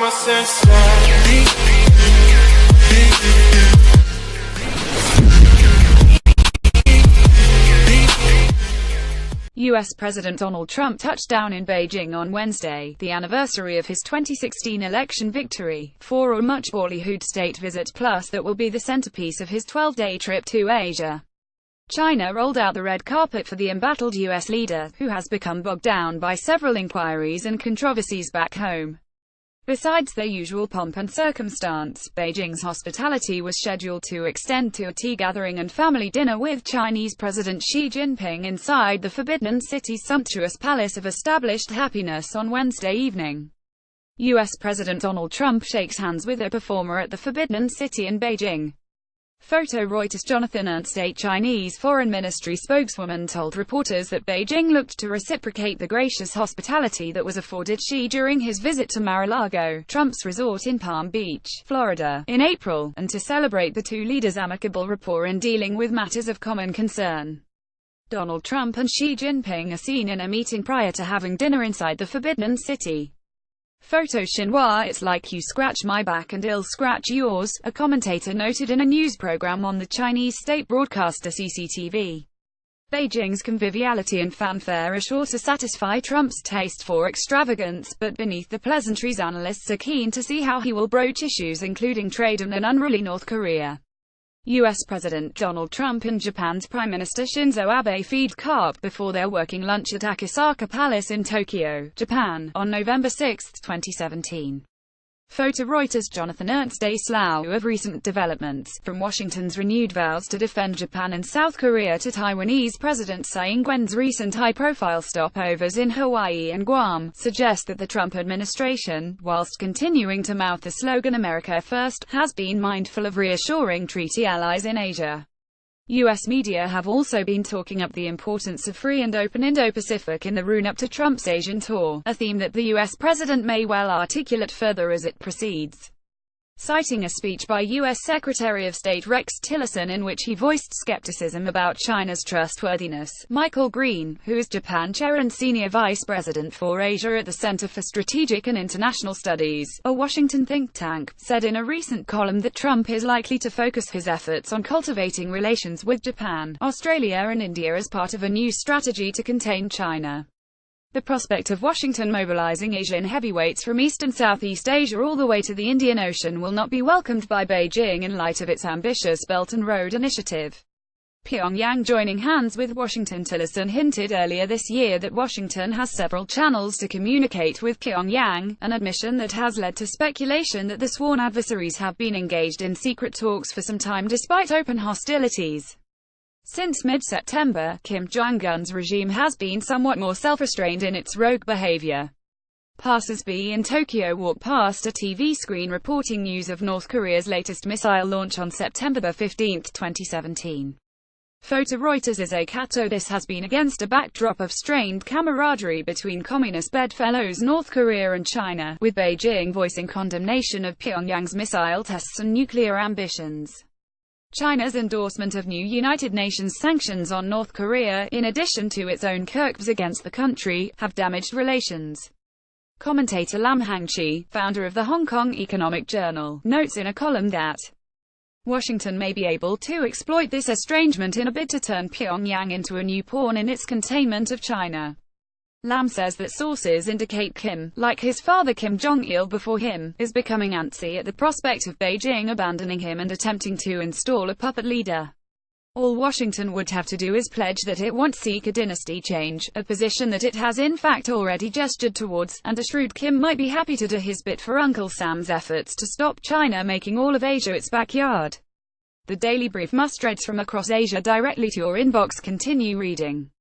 my senses. U.S. President Donald Trump touched down in Beijing on Wednesday, the anniversary of his 2016 election victory, for a much ballyhooed state visit plus that will be the centerpiece of his 12-day trip to Asia. China rolled out the red carpet for the embattled U.S. leader, who has become bogged down by several inquiries and controversies back home. Besides their usual pomp and circumstance, Beijing's hospitality was scheduled to extend to a tea gathering and family dinner with Chinese President Xi Jinping inside the Forbidden City's sumptuous Palace of Established Happiness on Wednesday evening. U.S. President Donald Trump shakes hands with a performer at the Forbidden City in Beijing. Photo Reuters. Jonathan Ernst, a Chinese Foreign Ministry spokeswoman, told reporters that Beijing looked to reciprocate the gracious hospitality that was afforded Xi during his visit to Mar-a-Lago, Trump's resort in Palm Beach, Florida, in April, and to celebrate the two leaders' amicable rapport in dealing with matters of common concern. Donald Trump and Xi Jinping are seen in a meeting prior to having dinner inside the Forbidden City. Photo Xinhua. It's like you scratch my back and I'll scratch yours, a commentator noted in a news program on the Chinese state broadcaster CCTV. Beijing's conviviality and fanfare are sure to satisfy Trump's taste for extravagance, but beneath the pleasantries, analysts are keen to see how he will broach issues including trade and an unruly North Korea. U.S. President Donald Trump and Japan's Prime Minister Shinzo Abe feed carp before their working lunch at Akasaka Palace in Tokyo, Japan, on November 6, 2017. Photo Reuters. Jonathan Ernst, a slough of recent developments, from Washington's renewed vows to defend Japan and South Korea to Taiwanese President Tsai Ing-wen's recent high-profile stopovers in Hawaii and Guam, suggest that the Trump administration, whilst continuing to mouth the slogan America First, has been mindful of reassuring treaty allies in Asia. U.S. media have also been talking up the importance of free and open Indo-Pacific in the run-up to Trump's Asian tour, a theme that the U.S. president may well articulate further as it proceeds. Citing a speech by U.S. Secretary of State Rex Tillerson in which he voiced skepticism about China's trustworthiness, Michael Green, who is Japan chair and senior vice president for Asia at the Center for Strategic and International Studies, a Washington think tank, said in a recent column that Trump is likely to focus his efforts on cultivating relations with Japan, Australia and India as part of a new strategy to contain China. The prospect of Washington mobilizing Asian heavyweights from East and Southeast Asia all the way to the Indian Ocean will not be welcomed by Beijing in light of its ambitious Belt and Road Initiative. Pyongyang joining hands with Washington. Tillerson hinted earlier this year that Washington has several channels to communicate with Pyongyang, an admission that has led to speculation that the sworn adversaries have been engaged in secret talks for some time despite open hostilities. Since mid-September, Kim Jong-un's regime has been somewhat more self-restrained in its rogue behavior. Passers-by in Tokyo walk past a TV screen reporting news of North Korea's latest missile launch on September 15, 2017. Photo Reuters. Is a Kato. This has been against a backdrop of strained camaraderie between communist bedfellows North Korea and China, with Beijing voicing condemnation of Pyongyang's missile tests and nuclear ambitions. China's endorsement of new United Nations sanctions on North Korea, in addition to its own curbs against the country, have damaged relations. Commentator Lam Hangqi, founder of the Hong Kong Economic Journal, notes in a column that Washington may be able to exploit this estrangement in a bid to turn Pyongyang into a new pawn in its containment of China. Lam says that sources indicate Kim, like his father Kim Jong-il before him, is becoming antsy at the prospect of Beijing abandoning him and attempting to install a puppet leader. All Washington would have to do is pledge that it won't seek a dynasty change, a position that it has in fact already gestured towards, and a shrewd Kim might be happy to do his bit for Uncle Sam's efforts to stop China making all of Asia its backyard. The Daily Brief must read from across Asia directly to your inbox. Continue reading.